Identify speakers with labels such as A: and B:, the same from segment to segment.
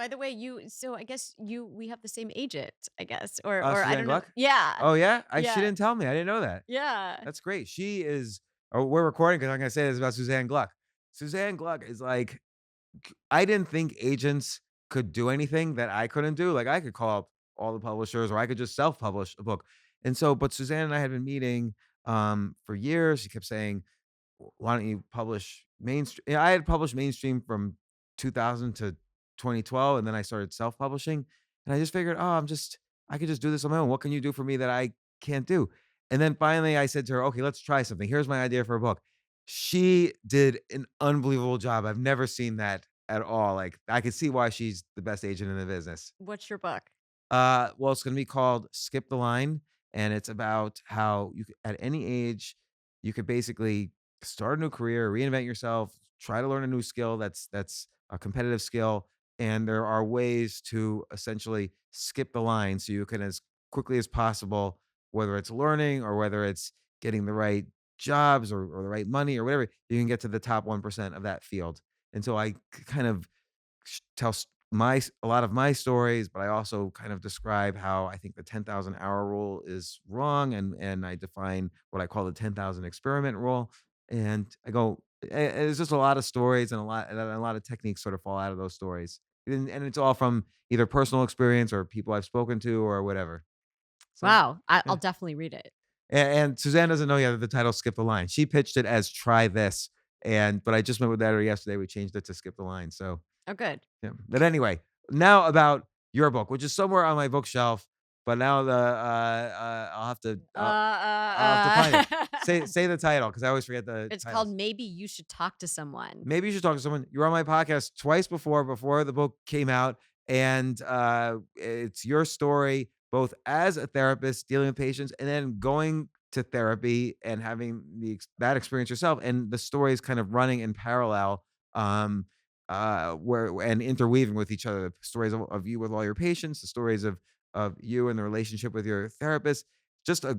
A: By the way, so I guess we have the same agent, I guess, or I
B: Suzanne
A: don't know.
B: Gluck?
A: Yeah.
B: Oh, yeah? She
A: Yeah.
B: didn't tell me. I didn't know that.
A: Yeah.
B: That's great. She is oh, we're recording because 'cause I'm gonna say this about Suzanne Gluck. Suzanne Gluck is like I didn't think agents could do anything that I couldn't do. Like, I could call up all the publishers or I could just self-publish a book. And so but Suzanne and I had been meeting, for years. She kept saying, why don't you publish mainstream?" I had published mainstream from 2000 to 2012, and then I started self-publishing, and I just figured, "Oh, I could just do this on my own. What can you do for me that I can't do?" And then finally I said to her, "Okay, let's try something. Here's my idea for a book." She did an unbelievable job. I've never seen that at all. Like, I could see why she's the best agent in the business.
A: What's your book?
B: Well, it's gonna be called Skip the Line, and it's about how you c at any age, you could basically start a new career, reinvent yourself, try to learn a new skill that's a competitive skill, and there are ways to essentially skip the line so you can as quickly as possible, whether it's learning or whether it's getting the right jobs or the right money or whatever, you can get to the top 1% of that field. And so I kind of tell a lot of my stories, but I also kind of describe how I think the 10,000 hour rule is wrong, and I define what I call the 10,000 experiment rule. And I go, it's just a lot of stories and a lot of techniques sort of fall out of those stories, and it's all from either personal experience or people I've spoken to or whatever. So
A: Wow, I'll
B: yeah.
A: definitely read it.
B: And Suzanne doesn't know yet that the title "Skip the Line." She pitched it as "Try This," but I just met with her yesterday. We changed it to "Skip the Line." So
A: Oh, good.
B: yeah. But anyway, now about your book, which is somewhere on my bookshelf, but now I'll have to find it. Say the title because I always forget the
A: It's called
B: titles.
A: Maybe You Should Talk to Someone.
B: Maybe you should talk to someone. You were on my podcast twice before the book came out, and it's your story both as a therapist dealing with patients and then going to therapy and having that experience yourself, and the stories kind of running in parallel, where and interweaving with each other. The stories of you with all your patients, the stories of you and the relationship with your therapist. Just a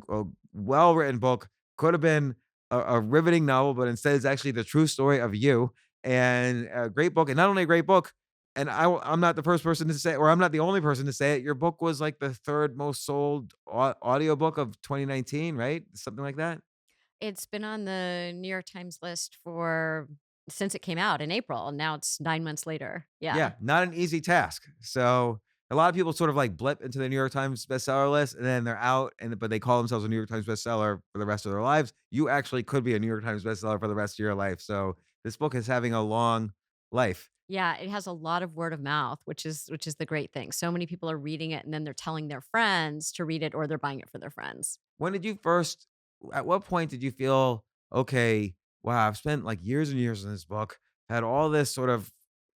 B: well written book. Could have been a riveting novel, but instead it's actually the true story of you, and a great book. And not only a great book, and I'm not the first person to say, or I'm not the only person to say it. Your book was like the third most sold audiobook of 2019, right? Something like that.
A: It's been on the New York Times list for since it came out in April, and now it's 9 months later. Yeah.
B: Yeah, not an easy task. So a lot of people sort of like blip into the New York Times bestseller list and then they're out but they call themselves a New York Times bestseller for the rest of their lives. You actually could be a New York Times bestseller for the rest of your life. So this book is having a long life.
A: Yeah, it has a lot of word of mouth, which is the great thing. So many people are reading it, and then they're telling their friends to read it, or they're buying it for their friends.
B: When did you first at what point did you feel, okay, wow, I've spent like years and years in this book, had all this sort of,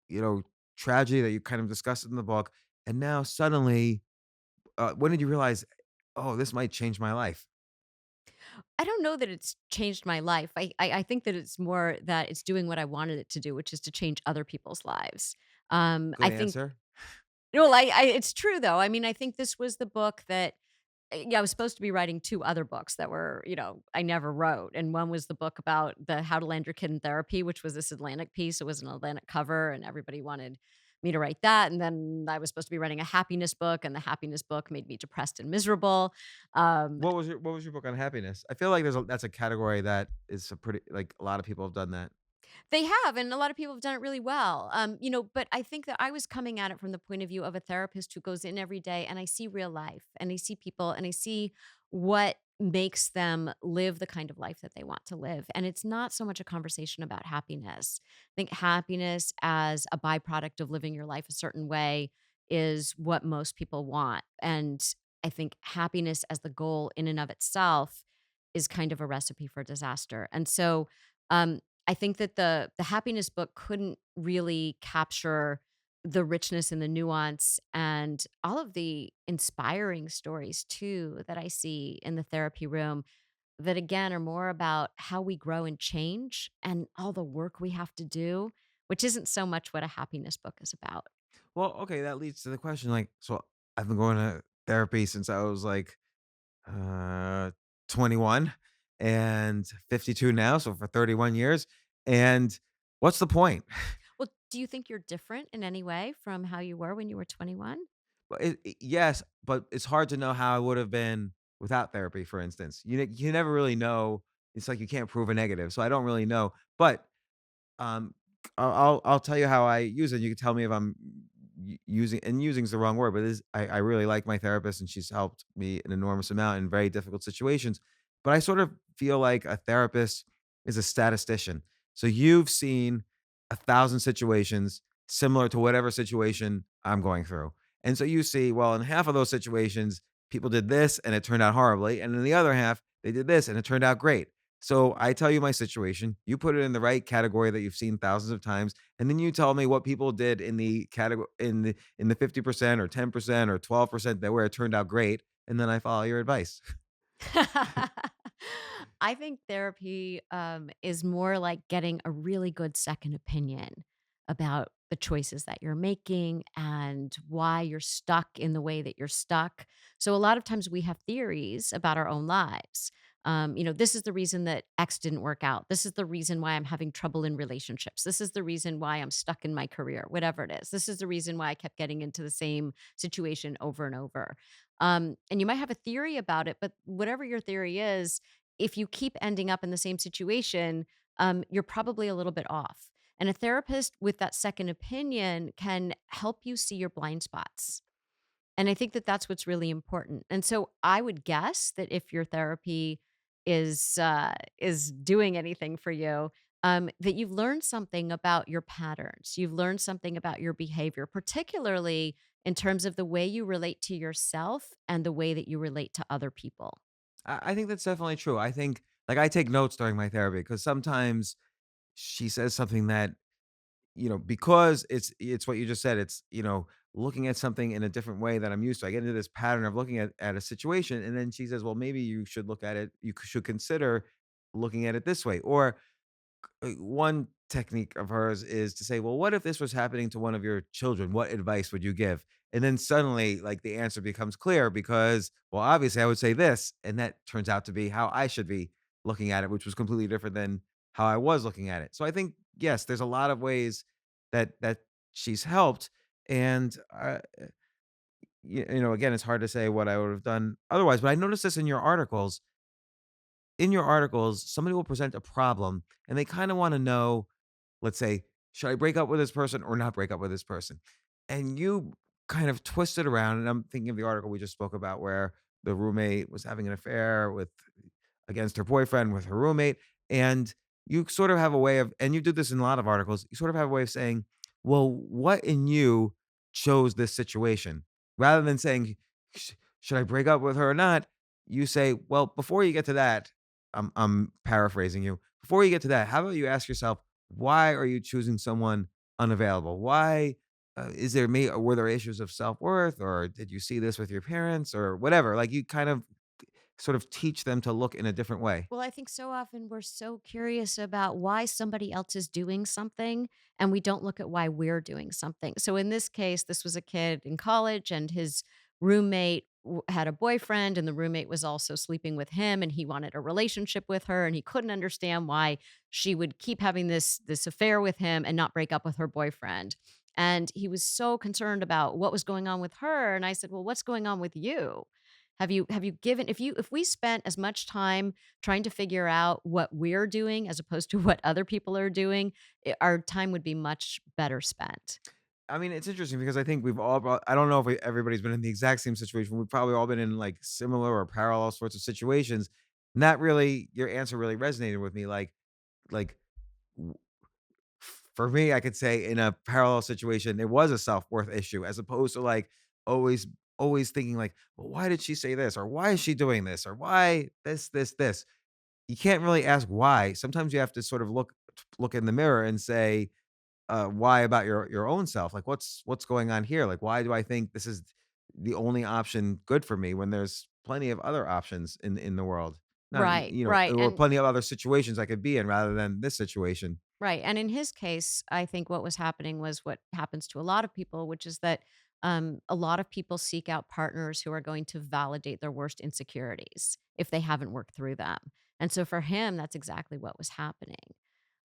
B: you know, tragedy that you kind of discussed in the book, and now suddenly, when did you realize, oh, this might change my life?
A: I don't know that it's changed my life. I think that it's more that it's doing what I wanted it to do, which is to change other people's lives.
B: Good
A: I think
B: answer.
A: well, it's true though. I mean, I think this was the book that yeah, I was supposed to be writing 2 other books that were, I never wrote, and one was the book about the How to Land Your Kid in Therapy, which was this Atlantic piece. It was an Atlantic cover, and everybody wanted me to write that, and then I was supposed to be writing a happiness book, and the happiness book made me depressed and miserable. Um,
B: What was your book on happiness? I feel like that's a category that is a pretty like a lot of people have done that.
A: They have, and a lot of people have done it really well. But I think that I was coming at it from the point of view of a therapist who goes in every day and I see real life and I see people and I see what makes them live the kind of life that they want to live. And it's not so much a conversation about happiness. I think happiness as a byproduct of living your life a certain way is what most people want. And I think happiness as the goal in and of itself is kind of a recipe for disaster. And so, um, I think that the happiness book couldn't really capture the richness and the nuance and all of the inspiring stories too that I see in the therapy room that again are more about how we grow and change and all the work we have to do, which isn't so much what a happiness book is about.
B: Well, okay, that leads to the question like, so I've been going to therapy since I was like uh 21 and 52 now, so for 31 years. And what's the point?
A: Well, Do you think you're different in any way from how you were when you were 21?
B: But yes, but it's hard to know how I would have been without therapy, for instance. You never really know. It's like you can't prove a negative, so I don't really know. But Um, I'll tell you how I use it. You can tell me if I'm using is the wrong word, but I really like my therapist and she's helped me an enormous amount in very difficult situations. But I sort of feel like a therapist is a statistician. So you've seen 1,000 situations similar to whatever situation I'm going through. And so you see, well, in half of those situations, people did this and it turned out horribly. And in the other half, they did this and it turned out great. So I tell you my situation, you put it in the right category that you've seen thousands of times, and then you tell me what people did in the category in the 50% or 10% or 12% that where it turned out great, and then I follow your advice.
A: I think therapy is more like getting a really good second opinion about the choices that you're making and why you're stuck in the way that you're stuck. So, a lot of times we have theories about our own lives. This is the reason that X didn't work out. This is the reason why I'm having trouble in relationships. This is the reason why I'm stuck in my career, whatever it is. This is the reason why I kept getting into the same situation over and over. And you might have a theory about it, but whatever your theory is, if you keep ending up in the same situation, you're probably a little bit off. And a therapist with that second opinion can help you see your blind spots. And I think that that's what's really important. And so I would guess that if your therapy is doing anything for you, that you've learned something about your patterns. You've learned something about your behavior, particularly in terms of the way you relate to yourself and the way that you relate to other people.
B: I think that's definitely true. I think like I take notes during my therapy because sometimes she says something that because it's what you just said. It's looking at something in a different way that I'm used to. I get into this pattern of looking at a situation, and then she says, "Well, maybe you should look at it. Should consider looking at it this way." Or one technique of hers is to say, "Well, what if this was happening to one of your children? What advice would you give?" And then suddenly, like the answer becomes clear because, well, obviously, I would say this, and that turns out to be how I should be looking at it, which was completely different than how I was looking at it. So I think yes, there's a lot of ways that she's helped, and again, it's hard to say what I would have done otherwise. But I noticed this in your articles. In your articles, somebody will present a problem, and they kind of want to know, let's say, should I break up with this person or not break up with this person? And you kind of twist it around. And I'm thinking of the article we just spoke about where the roommate was having an affair with against her boyfriend with her roommate. And you sort of have a way of, and you do this in a lot of articles, you sort of have a way of saying, well, what in you chose this situation? Rather than saying, should I break up with her or not? You say, well, before you get to that, I'm paraphrasing you. Before you get to that, how about you ask yourself, why are you choosing someone unavailable? Why were there issues of self-worth, or did you see this with your parents or whatever? Like you kind of sort of teach them to look in a different way.
A: Well, I think so often we're so curious about why somebody else is doing something, and we don't look at why we're doing something. So in this case, this was a kid in college, and his roommate had a boyfriend, and the roommate was also sleeping with him, and he wanted a relationship with her, and he couldn't understand why she would keep having this affair with him and not break up with her boyfriend. And he was so concerned about what was going on with her. And I said, "Well, what's going on with you? Have you given if we spent as much time trying to figure out what we're doing as opposed to what other people are doing, our time would be much better spent."
B: I mean, it's interesting because I think I don't know if everybody's been in the exact same situation. We've probably all been in like similar or parallel sorts of situations. And that really, your answer really resonated with me. Like w- for me, I could say in a parallel situation, it was a self-worth issue as opposed to like always, always thinking like, well, why did she say this? Or why is she doing this? Or why this? You can't really ask why. Sometimes you have to sort of look in the mirror and say, why about your own self? Like, what's going on here? Like, why do I think this is the only option good for me when there's plenty of other options in the world? Not,
A: Right, right,
B: or
A: and
B: plenty of other situations I could be in rather than this situation.
A: right, and in his case, I think what was happening was what happens to a lot of people, which is that, a lot of people seek out partners who are going to validate their worst insecurities if they haven't worked through them, and so for him, that's exactly what was happening.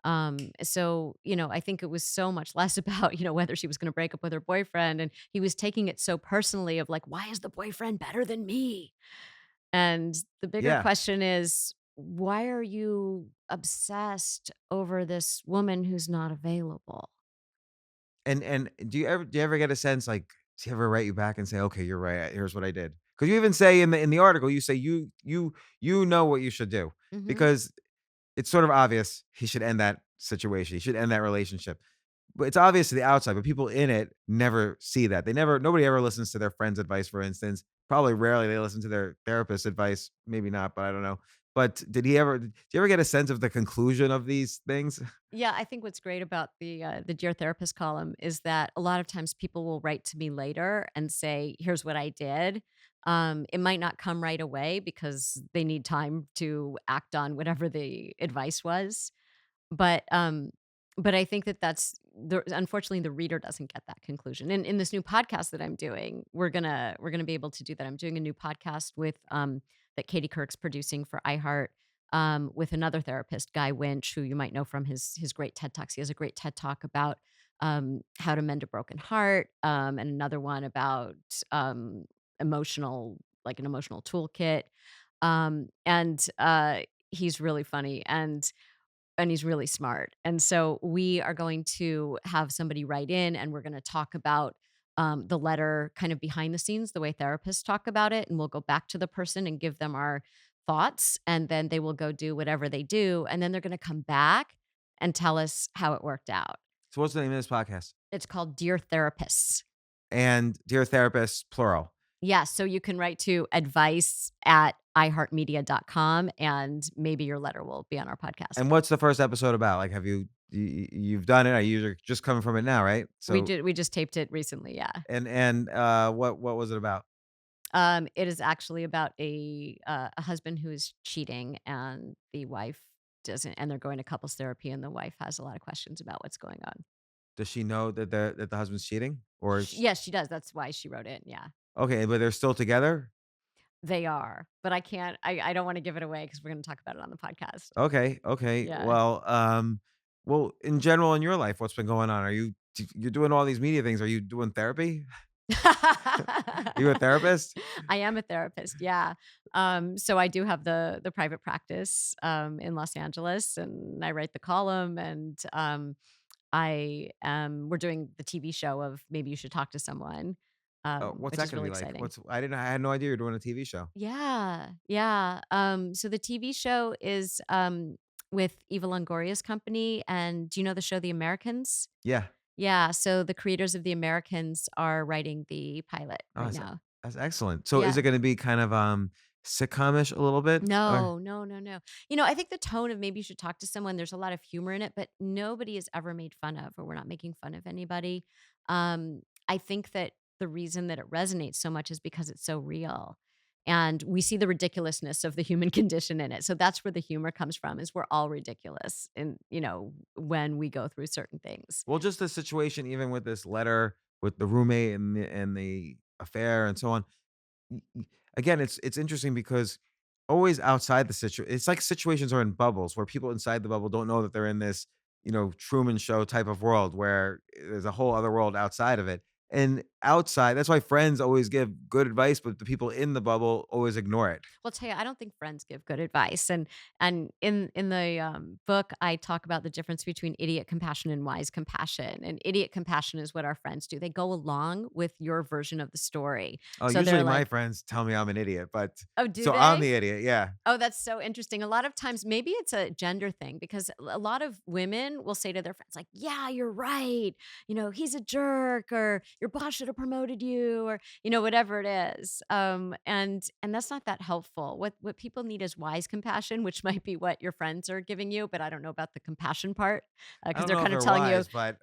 A: So, I think it was so much less about, whether she was going to break up with her boyfriend. And he was taking it so personally of like, why is the boyfriend better than me? And the bigger
B: Yeah.
A: question is, why are you obsessed over this woman who's not available?
B: And do you ever get a sense, like, does he ever write you back and say, "Okay, you're right. Here's what I did"? Because you even say in the article, you say you know what you should do
A: Hmm.
B: because it's sort of obvious he should end that situation. He should end that relationship. But it's obvious to the outside, but people in it never see that. Nobody ever listens to their friend's advice, for instance. Probably rarely they listen to their therapist's advice. Maybe not, but I don't know. But did you ever get a sense of the conclusion of these things?
A: Yeah, I think what's great about the Dear Therapist column is that a lot of times people will write to me later and say, "Here's what I did." It might not come right away because they need time to act on whatever the advice was. But, I think that that's unfortunately, the reader doesn't get that conclusion. In this new podcast that I'm doing, we're gonna be able to do that. I'm doing a new podcast with, that Katie Couric's producing for iHeart, with another therapist, Guy Winch, who you might know from his great TED Talks. He has a great TED Talk about, how to mend a broken heart, and another one about, emotional like an emotional toolkit. He's really funny, and he's really smart. And so we are going to have somebody write in and we're going to talk about the letter kind of behind the scenes, the way therapists talk about it. And we'll go back to the person and give them our thoughts. And then they will go do whatever they do. And then they're going to come back and tell us how it worked out.
B: So what's the name of this podcast?
A: It's called Dear Therapists.
B: And dear therapist, plural.
A: Yeah. So you can write to advice@iheartmedia.com and maybe your letter will be on our podcast.
B: And what's the first episode about? Like, have you've done it? Are you just coming from it now, right? So
A: We just taped it recently. Yeah.
B: and what was it about?
A: It is actually about a husband who is cheating, and the wife doesn't, and they're going to couples therapy, and the wife has a lot of questions about what's going on.
B: Does she know that the husband's cheating? Or is
A: Yes, she does. That's why she wrote in. Yeah,
B: okay, but they're still together?
A: they are, but I can't. I don't want to give it away because we're going to talk about it on the podcast.
B: Okay, okay.
A: Yeah.
B: Well, in general in your life, what's been going on? You're doing all these media things. Are you doing therapy? You a therapist?
A: I am a therapist, yeah. So I do have the private practice, in Los Angeles, and I write the column, and, we're doing the TV show of Maybe You Should Talk to Someone,
B: Oh, what's
A: which
B: that
A: is
B: gonna
A: really
B: be like?
A: exciting.
B: I had no idea you're doing a TV show.
A: Yeah, yeah. So the TV show is, with Eva Longoria's company, and do you know the show The Americans?
B: Yeah.
A: Yeah, so the creators of The Americans are writing the pilot
B: Oh,
A: right now.
B: that's excellent. So is
A: Yeah.
B: it gonna be kind of, sitcom-ish a little bit? Or
A: No, no, no, no. I think the tone of Maybe You Should Talk to Someone, there's a lot of humor in it, but nobody is ever made fun of, or we're not making fun of anybody. I think that the reason that it resonates so much is because it's so real. And we see the ridiculousness of the human condition in it. So that's where the humor comes from, is we're all ridiculous and when we go through certain things.
B: well, just the situation even with this letter with the roommate and the affair and so on. Again, it's interesting because always outside the situation, it's like situations are in bubbles where people inside the bubble don't know that they're in this, Truman Show type of world where there's a whole other world outside of it. And outside, that's why friends always give good advice, but the people in the bubble always ignore it.
A: Well, I'll tell you, I don't think friends give good advice. And in the book, I talk about the difference between idiot compassion and wise compassion. And idiot compassion is what our friends do. They go along with your version of the story.
B: Oh,
A: So they're
B: usually my
A: like,
B: friends tell me I'm an idiot, but
A: "Oh, do
B: so I'm
A: they?"
B: the idiot. Yeah.
A: Oh, that's so interesting. A lot of times, maybe it's a gender thing because a lot of women will say to their friends, like, "Yeah, you're right. He's a jerk, or your boss should have promoted you, or whatever it is." And that's not that helpful. What people need is wise compassion, which might be what your friends are giving you, but I don't know about the compassion part
B: I
A: because
B: don't
A: they're
B: know if
A: kind of
B: they're
A: telling you.
B: wise, but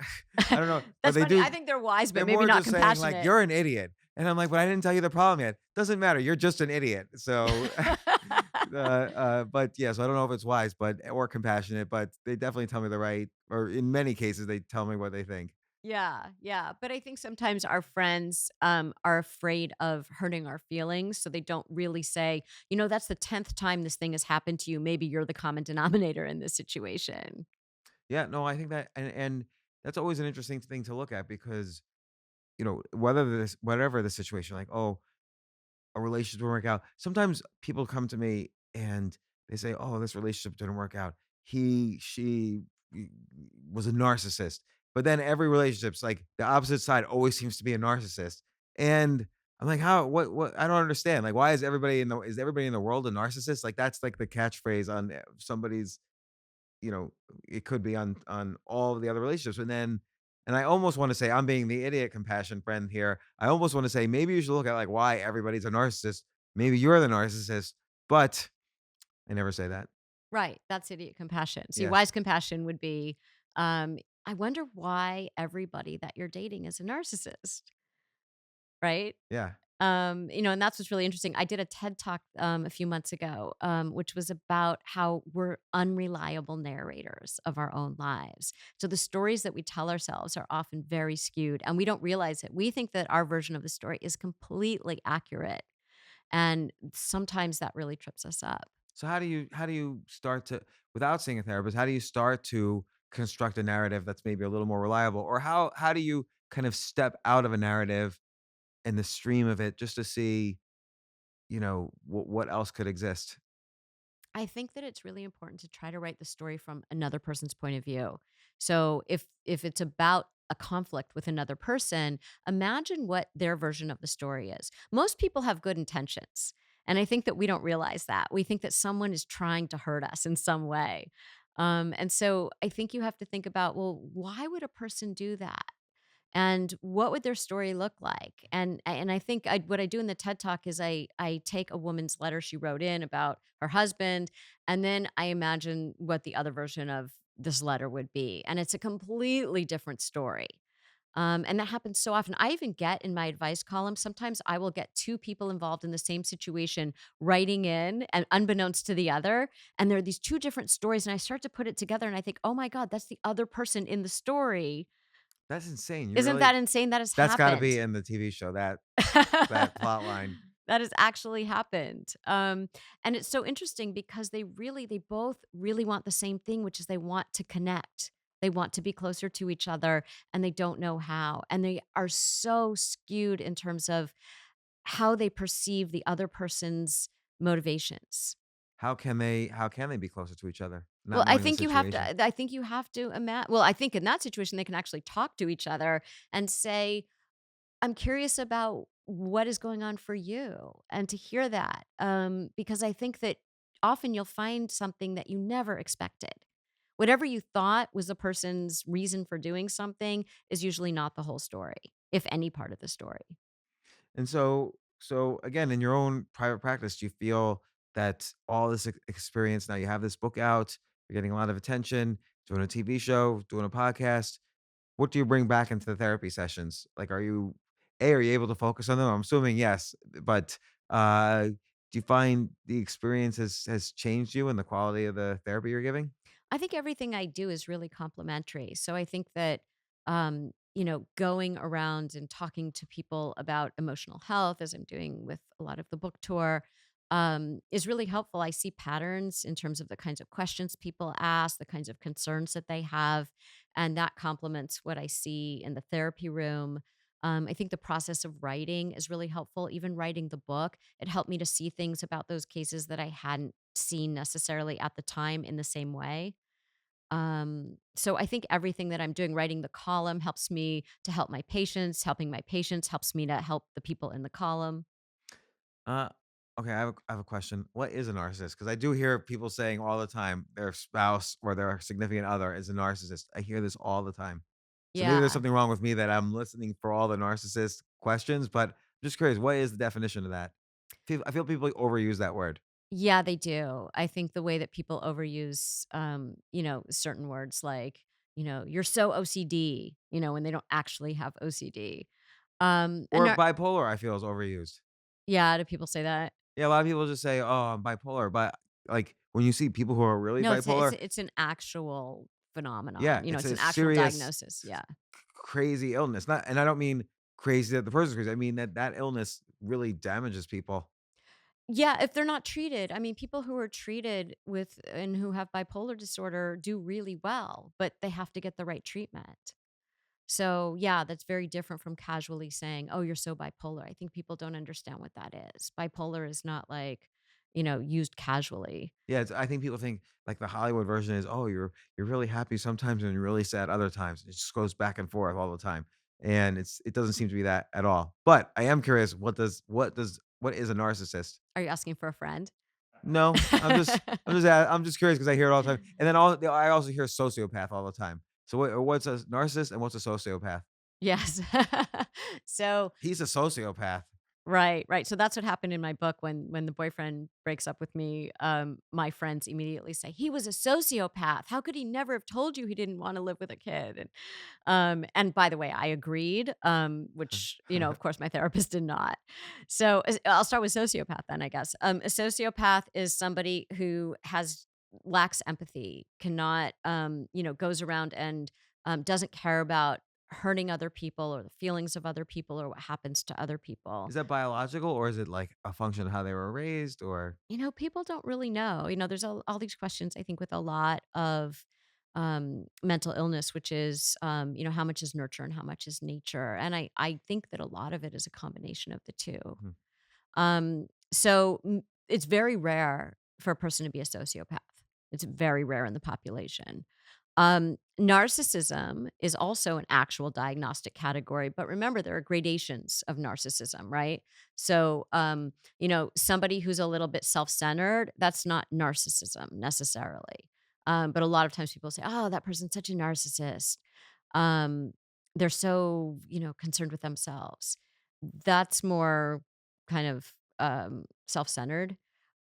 B: I don't know, but
A: That's
B: they
A: funny.
B: do.
A: I think they're wise, but
B: They're
A: maybe
B: more
A: not
B: just saying like
A: compassionate.
B: you're an idiot, and I'm like, but I didn't tell you the problem yet. Doesn't matter. You're just an idiot. So, but yeah, so I don't know if it's wise, but or compassionate, but they definitely tell me the right, or in many cases, they tell me what they think.
A: Yeah, yeah, but I think sometimes our friends, are afraid of hurting our feelings, so they don't really say, "That's the 10th time this thing has happened to you. Maybe you're the common denominator in this situation."
B: Yeah, no, I think that, and that's always an interesting thing to look at because, whether this whatever the situation, like, oh, a relationship didn't work out. Sometimes people come to me and they say, "Oh, this relationship didn't work out. She was a narcissist." But then every relationship's like the opposite side always seems to be a narcissist. And I'm like, "How? What? I don't understand. Like, why is everybody in the world a narcissist?" Like that's like the catchphrase on somebody's, you know, it could be on all of the other relationships. And I almost want to say I'm being the idiot compassion friend here. I almost want to say maybe you should look at like why everybody's a narcissist. Maybe you're the narcissist, but I never say that.
A: Right, that's idiot compassion. See,
B: Yes.
A: wise compassion would be, I wonder why everybody that you're dating is a narcissist, right?
B: Yeah.
A: And that's what's really interesting. I did a TED Talk, a few months ago, which was about how we're unreliable narrators of our own lives. So the stories that we tell ourselves are often very skewed, and we don't realize it. We think that our version of the story is completely accurate, and sometimes that really trips us up.
B: So how do you start to, without seeing a therapist, how do you start to construct a narrative that's maybe a little more reliable? Or how do you kind of step out of a narrative in the stream of it just to see, what else could exist?
A: I think that it's really important to try to write the story from another person's point of view. So if it's about a conflict with another person, imagine what their version of the story is. Most people have good intentions. And I think that we don't realize that. We think that someone is trying to hurt us in some way. And so I think you have to think about, well, why would a person do that? And what would their story look like? And I think what I do in the TED Talk is I take a woman's letter she wrote in about her husband, and then I imagine what the other version of this letter would be, and it's a completely different story. And that happens so often. I even get in my advice column, sometimes I will get two people involved in the same situation writing in, and unbeknownst to the other. And there are these two different stories. And I start to put it together and I think, oh my God, that's the other person in the story.
B: That's insane. You
A: Isn't
B: really
A: that insane? That has
B: That's gotta be
A: happened.
B: in the TV show, that plot line.
A: That has actually happened. And it's so interesting because they both really want the same thing, which is they want to connect. They want to be closer to each other and they don't know how. And they are so skewed in terms of how they perceive the other person's motivations.
B: How can they be closer to each other,
A: Well,
B: not knowing the situation?
A: I think you have to well, I think in that situation they can actually talk to each other and say, I'm curious about what is going on for you and to hear that, because I think that often you'll find something that you never expected. Whatever you thought was the person's reason for doing something is usually not the whole story, if any part of the story.
B: And so again, in your own private practice, do you feel that all this experience, now you have this book out, you're getting a lot of attention, doing a TV show, doing a podcast. What do you bring back into the therapy sessions? Like, are you able to focus on them? I'm assuming yes, but do you find the experience has changed you and the quality of the therapy you're giving?
A: I think everything I do is really complementary. So I think that, going around and talking to people about emotional health, as I'm doing with a lot of the book tour, is really helpful. I see patterns in terms of the kinds of questions people ask, the kinds of concerns that they have, and that complements what I see in the therapy room. I think the process of writing is really helpful. Even writing the book, it helped me to see things about those cases that I hadn't seen necessarily at the time in the same way. So I think everything that I'm doing, writing the column helps me to help my patients, helping my patients helps me to help the people in the column.
B: Uh, okay, I have a question. What is a narcissist? Because I do hear people saying all the time their spouse or their significant other is a narcissist. I hear this all the time. So maybe there's
A: Yeah.
B: something wrong with me that I'm listening for all the narcissist questions, but I'm just curious, what is the definition of that? I feel people overuse that word.
A: Yeah, they do. I think the way that people overuse, certain words like, you're so OCD, when they don't actually have OCD. And
B: Or bipolar, I feel is overused.
A: yeah, do people say that?
B: Yeah, a lot of people just say, "Oh, I'm bipolar," but like when you see people who are really
A: No,
B: bipolar,
A: it's an actual
B: yeah,
A: phenomenon.
B: it's
A: It's
B: a
A: an actual
B: serious
A: diagnosis. Yeah.
B: crazy illness. Not, and I don't mean crazy that the person's crazy. I mean that illness really damages people.
A: Yeah, if they're not treated. I mean, people who are treated with and who have bipolar disorder do really well, but they have to get the right treatment. So, yeah, that's very different from casually saying, "Oh, you're so bipolar." I think people don't understand what that is. Bipolar is not like, used casually.
B: Yeah, I think people think like the Hollywood version is, oh, you're really happy sometimes and you're really sad other times. It just goes back and forth all the time, and it doesn't seem to be that at all. But I am curious, what is a narcissist?
A: Are you asking for a friend?
B: No, I'm just curious because I hear it all the time, and then I also hear sociopath all the time. So what's a narcissist and what's a sociopath?
A: Yes. So
B: He's a sociopath.
A: right, right. So that's what happened in my book when the boyfriend breaks up with me. My friends immediately say he was a sociopath. How could he never have told you he didn't want to live with a kid? And by the way, I agreed. Which of course, my therapist did not. So I'll start with sociopath then, I guess. A sociopath is somebody who has lacks empathy, cannot, goes around and doesn't care about hurting other people or the feelings of other people or what happens to other people.
B: Is that biological or is it like a function of how they were raised or
A: People don't really know. There's all these questions, I think, with a lot of mental illness, which is, how much is nurture and how much is nature. And I think that a lot of it is a combination of the two.
B: Mhm.
A: So it's very rare for a person to be a sociopath. It's very rare in the population. Narcissism is also an actual diagnostic category, but remember there are gradations of narcissism, right? So, somebody who's a little bit self-centered, that's not narcissism necessarily. But a lot of times people say, "Oh, that person's such a narcissist." Um, they're so, concerned with themselves. That's more kind of self-centered.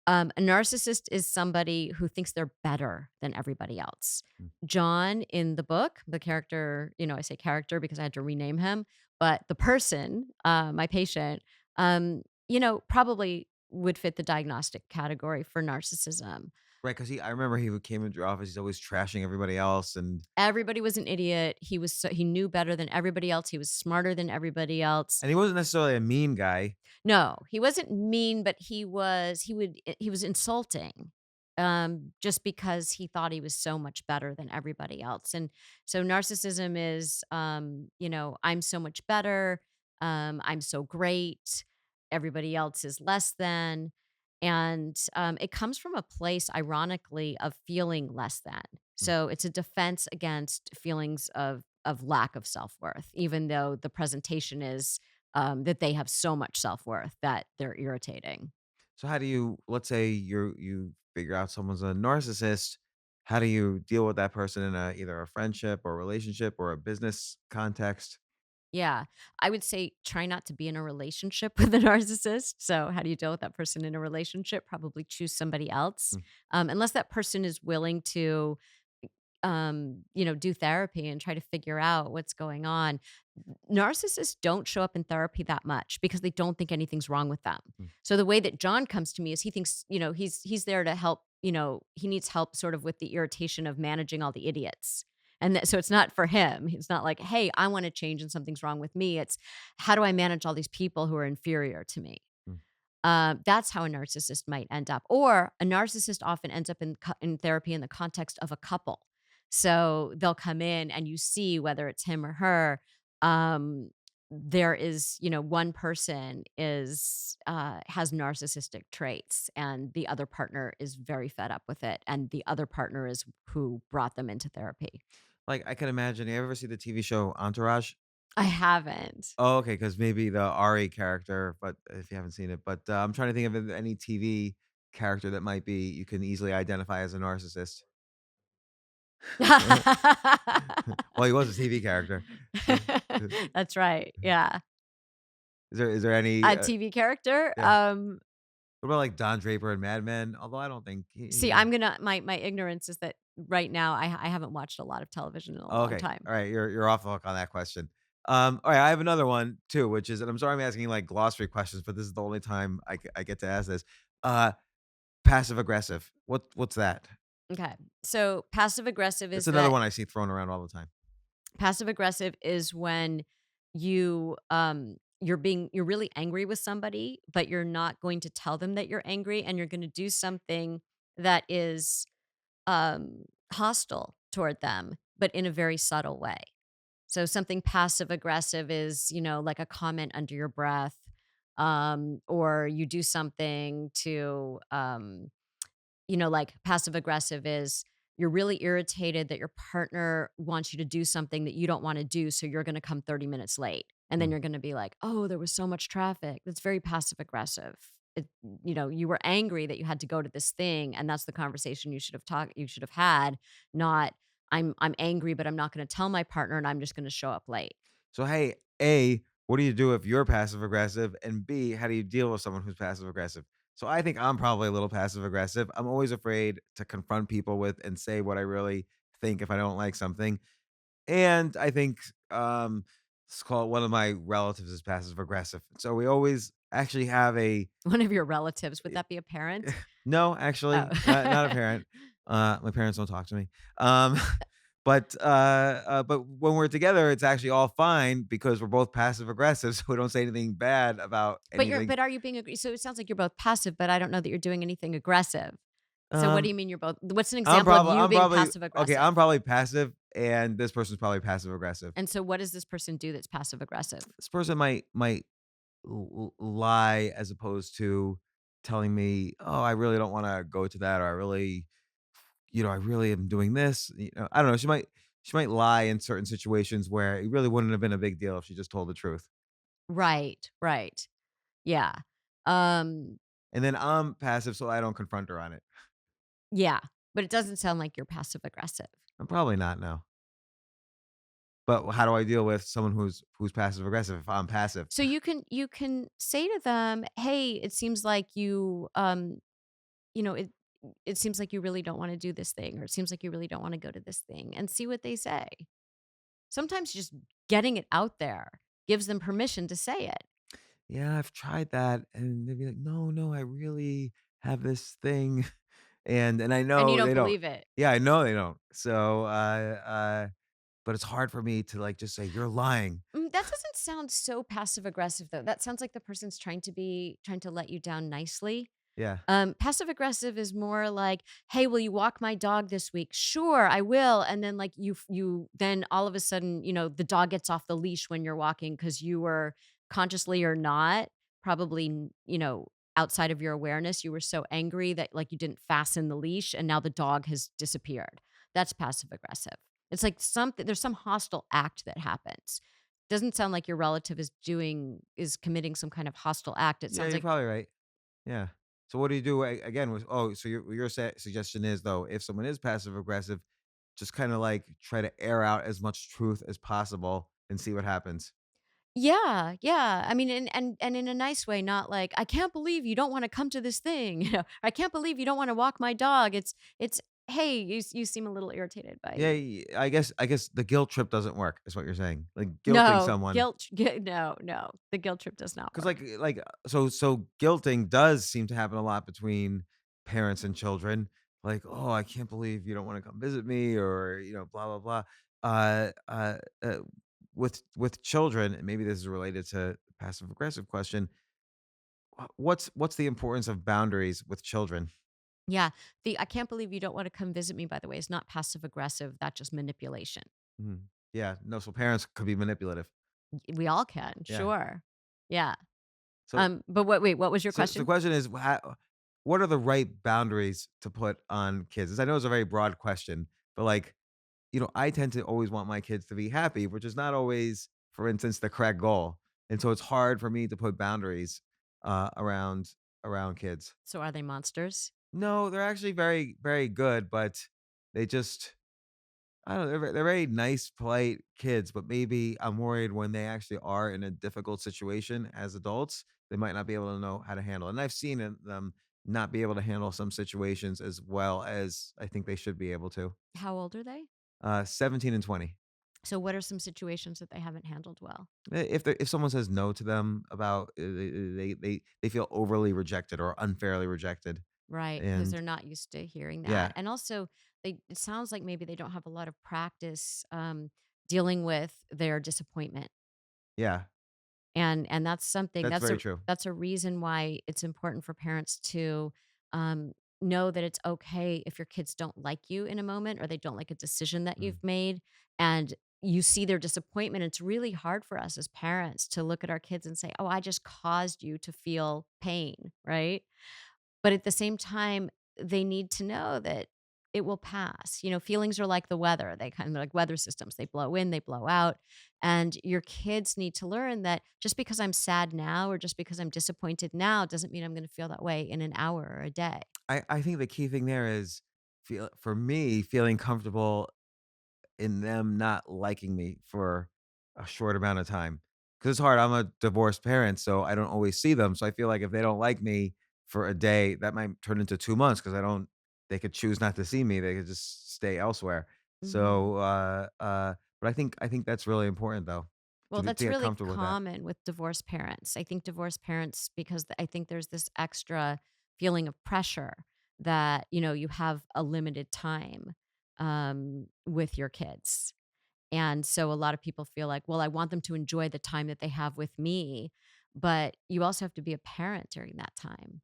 A: A narcissist is somebody who thinks they're better than everybody else.
B: Mm.
A: John in the book, the character, I say character because I had to rename him, but the person, my patient, probably would fit the diagnostic category for narcissism.
B: Right, because I remember he came into your office, he's always trashing everybody else and
A: Everybody was an idiot. He knew better than everybody else. He was smarter than everybody else.
B: he wasn't necessarily a mean guy.
A: No, he wasn't mean, but he was insulting, just because he thought he was so much better than everybody else. And so narcissism is, I'm so much better, I'm so great, everybody else is less than. And it comes from a place, ironically, of feeling less than.
B: Mm.
A: So it's a defense against feelings of lack of self worth, even though the presentation is that they have so much self-worth that they're irritating.
B: So how do you let's say you figure out someone's a narcissist, how do you deal with that person in either a friendship or relationship or a business context?
A: Yeah. I would say try not to be in a relationship with a narcissist. So, how do you deal with that person in a relationship? Probably choose somebody else.
B: Mm.
A: Unless that person is willing to do therapy and try to figure out what's going on. Narcissists don't show up in therapy that much because they don't think anything's wrong with them.
B: Mm.
A: So the way that John comes to me is he thinks, he's there to help, he needs help sort of with the irritation of managing all the idiots. And so it's not for him. It's not like, hey, I want to change and something's wrong with me. It's how do I manage all these people who are inferior to me?
B: Mm.
A: That's how a narcissist might end up. Or a narcissist often ends up in therapy in the context of a couple. So they'll come in and you see whether it's him or her. There is, one person has narcissistic traits and the other partner is very fed up with it. And the other partner is who brought them into therapy.
B: Like I can imagine, you ever see the TV show Entourage?
A: I haven't.
B: Oh, okay, because maybe the Ari character, but if you haven't seen it, but I'm trying to think of any TV character that might be you can easily identify as a narcissist. Well, he was a TV character.
A: That's right. Yeah.
B: Is there any,
A: A TV character?
B: yeah. What about, like, Don Draper and Mad Men? Although I don't think
A: See, I'm gonna my ignorance is that right now I haven't watched a lot of television in a
B: oh,
A: long
B: okay.
A: time.
B: Alright, you're off the hook on that question. Alright, I have another one too, which is and I'm sorry I'm asking, like, glossary questions, but this is the only time I get to ask this. Uh, Passive aggressive. What's that?
A: Okay. So passive aggressive
B: That's
A: is
B: another
A: that
B: one I see thrown around all the time.
A: passive aggressive is when you you're really angry with somebody, but you're not going to tell them that you're angry, and you're gonna do something that is, hostile toward them, but in a very subtle way. So something passive aggressive is, like a comment under your breath, or you do something to, like passive aggressive is you're really irritated that your partner wants you to do something that you don't want to do. So you're going to come 30 minutes late. And then
B: Mm.
A: you're going to be like, oh, there was so much traffic. That's very passive aggressive. You were angry that you had to go to this thing. And that's the conversation you should have had, not I'm angry, but I'm not going to tell my partner and I'm just going to show up late.
B: So, hey, A, what do you do if you're passive aggressive? And B, how do you deal with someone who's passive aggressive? So, I think I'm probably a little passive aggressive. I'm always afraid to confront people with and say what I really think if I don't like something. And I think, let's call it, one of my relatives is passive aggressive. So, we always actually have a
A: One of your relatives, would that be a parent?
B: no,
A: Oh.
B: actually, not a parent. My parents don't talk to me. Um, but when we're together, it's actually all fine because we're both passive aggressive, so we don't say anything bad about anything.
A: But are you being so it sounds like you're both passive, but I don't know that you're doing anything aggressive. So what do you
B: Um,
A: mean you're both what's an example of you
B: I'm
A: being
B: probably
A: passive
B: okay.
A: aggressive?
B: I'm probably passive, and this person's probably passive aggressive.
A: And so what does this person do that's passive aggressive?
B: This person might lie as opposed to telling me, "Oh, I really don't want to go to that," or "I really, I really am doing this." I don't know. She might lie in certain situations where it really wouldn't have been a big deal if she just told the truth.
A: Right, right. Yeah. Um,
B: And then I'm passive, so I don't confront her on it.
A: yeah, but it doesn't sound like you're passive aggressive.
B: I'm probably not, no. But how do I deal with someone who's passive aggressive if I'm passive?
A: So you can say to them, "Hey, it seems like you know, it seems like you really don't wanna do this thing, or it seems like you really don't wanna go to this thing," and see what they say. Sometimes just getting it out there gives them permission to say it,
B: Yeah, I've tried that, and they'd be like, "No, no, I really have this thing," and I
A: and you
B: know
A: don't
B: they don't.
A: believe it.
B: Yeah, I know they don't. So, but it's hard for me to like just say you're lying.
A: That doesn't sound so passive aggressive though. That sounds like the person's trying to let you down nicely.
B: Yeah,
A: Passive aggressive is more like, "Hey, will you walk my dog this week?" "Sure, I will." And then like you then all of a sudden, the dog gets off the leash when you're walking because you were consciously or not, probably, outside of your awareness, you were so angry that like you didn't fasten the leash and now the dog has disappeared. That's passive aggressive. It's like there's some hostile act that happens. Doesn't sound like your relative is committing some kind of hostile act. It
B: yeah,
A: sounds
B: you're
A: like
B: probably right. Yeah. So what do you do again with? Oh, so your suggestion is though, if someone is passive aggressive, just kind of like try to air out as much truth as possible and see what happens.
A: yeah, yeah. I mean, and in a nice way, not like, "I can't believe you don't wanna come to this thing," "I can't believe you don't wanna walk my dog." It's, "Hey, you seem a little irritated
B: Yeah,
A: by."
B: I guess the guilt trip doesn't work, is what you're saying. Like guilting
A: No,
B: someone,
A: no, no, the guilt trip does not
B: because
A: work.
B: so guilting does seem to happen a lot between parents and children. Like, oh, I can't believe you don't want to come visit me, or blah blah blah. Uh, uh, uh, with children, and maybe this is related to the passive aggressive question. What's the importance of boundaries with children?
A: Yeah, the "I can't believe you don't wanna come visit me," by the way, is not passive aggressive, that's just manipulation.
B: Mhm. Yeah, no, so parents could be manipulative.
A: We all can,
B: Yeah.
A: sure. Yeah.
B: So
A: But what was your
B: so the
A: question?
B: question is, what are the right boundaries to put on kids? As I know it's a very broad question, but like, I tend to always want my kids to be happy, which is not always, for instance, the correct goal. And so it's hard for me to put boundaries around kids.
A: So are they monsters?
B: No, they're actually very, very good, but they just I don't know, they're very nice, polite kids, but maybe I'm worried when they actually are in a difficult situation as adults, they might not be able to know how to handle it. And I've seen them not be able to handle some situations as well as I think they should be able to.
A: How old are they?
B: 17 and 20.
A: So what are some situations that they haven't handled well?
B: If someone says no to them about they feel overly rejected or unfairly rejected,
A: Right, because 'cause
B: and
A: they're not used to hearing that,
B: yeah,
A: and also, it sounds like maybe they don't have a lot of practice, dealing with their disappointment.
B: yeah,
A: And that's something
B: That's very true.
A: that's a reason why it's important for parents to, um, know that it's okay if your kids don't like you in a moment or they don't like a decision that
B: Mm.
A: you've made, and you see their disappointment. It's really hard for us as parents to look at our kids and say, "Oh, I just caused you to feel pain," right? But at the same time, they need to know that it will pass. Feelings are like the weather. They kind of like weather systems. They blow in, they blow out. And your kids need to learn that just because I'm sad now or just because I'm disappointed now doesn't mean I'm going to feel that way in an hour or a day.
B: I think the key thing there is for me, feeling comfortable in them not liking me for a short amount of time. Because it's hard. I'm a divorced parent, so I don't always see them. So I feel like if they don't like me for a day, that might turn into 2 months because I don't they could choose not to see me. They could just stay elsewhere.
A: Mhm.
B: So, but I think that's really important though,
A: Well,
B: to
A: that's
B: get
A: really
B: comfortable with that.
A: common with divorced parents. I think divorced parents, because I think there's this extra feeling of pressure that, you have a limited time with your kids. And so a lot of people feel like, well, I want them to enjoy the time that they have with me, but you also have to be a parent during that time.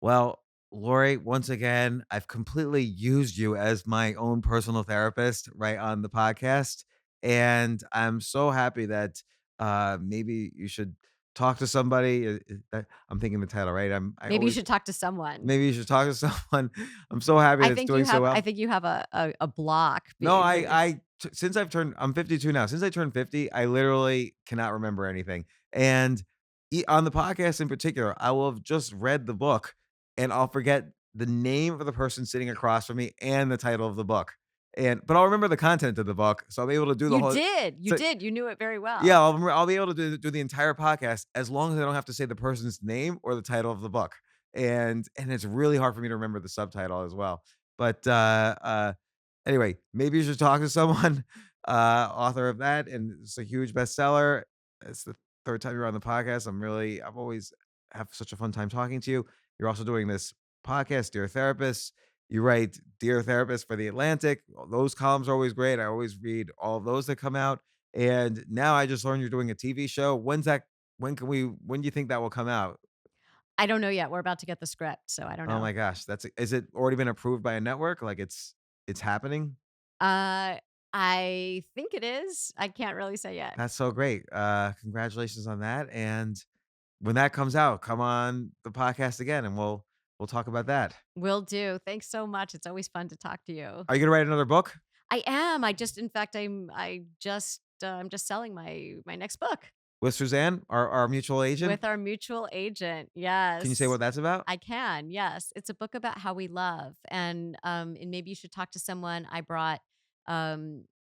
B: Well, Lori, once again, I've completely used you as my own personal therapist right on the podcast. And I'm so happy that maybe you should talk to somebody. I'm thinking the title, right? I
A: Maybe you
B: always
A: should talk to someone.
B: maybe you should talk to someone. I'm so happy that it's doing so
A: I
B: well.
A: think you have a block.
B: No, since I'm 52 now. Since I turned 50, I literally cannot remember anything. And on the podcast in particular, I will have just read the book and I'll forget the name of the person sitting across from me and the title of the book. But I'll remember the content of the book, so I'll be able to do the
A: You
B: whole.
A: did. You
B: So
A: did. You knew it very
B: yeah,
A: well.
B: I'll be able to do the entire podcast as long as I don't have to say the person's name or the title of the book. And it's really hard for me to remember the subtitle as well. But anyway, maybe you should talk to someone, author of that, and it's a huge bestseller. It's the third time you're on the podcast. I've always have such a fun time talking to you. You're also doing this podcast, Dear Therapist. You write Dear Therapist for The Atlantic. Those columns are always great. I always read all of those that come out. And now I just learned you're doing a TV show. When do you think that will come out?
A: I don't know yet. We're about to get the script, so I don't
B: Oh
A: know.
B: my gosh, is it already been approved by a network? Like it's happening?
A: Uh, I think it is. I can't really say yet.
B: That's so great. Congratulations on that. And when that comes out, come on the podcast again and we'll talk about that.
A: Will do. Thanks so much. It's always fun to talk to you.
B: Are you gonna write another book
A: I am. In fact, I'm just selling my next book
B: with Suzanne, our mutual agent?
A: with our mutual agent.
B: Can you say
A: Yes.
B: what that's about?
A: I can. Yes. It's a book about how we love. And maybe you should talk to someone. I brought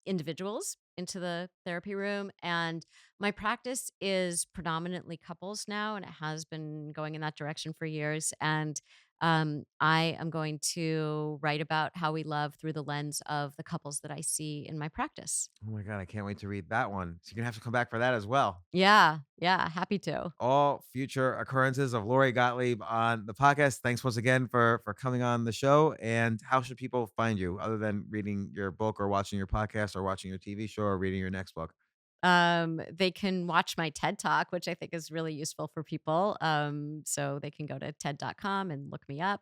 A: individuals into the therapy room, and my practice is predominantly couples now, and it has been going in that direction for years. And I am going to write about how we love through the lens of the couples that I see in my practice.
B: Oh my god, I can't wait to read that one. So you're gonna have to come back for that as well.
A: Yeah. Yeah. Happy to.
B: All future occurrences of Lori Gottlieb on the podcast. Thanks once again for coming on the show. And how should people find you other than reading your book or watching your podcast or watching your TV show or reading your next book?
A: They can watch my TED Talk, which I think is really useful for people. So they can go to TED.com and look me up.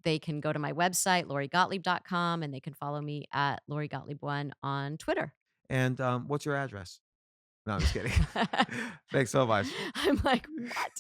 A: They can go to my website, lorigottlieb.com, and they can follow me at Lori Gottlieb1 on Twitter.
B: And what's your address? No, I'm just kidding. Thanks so much.
A: I'm like, what?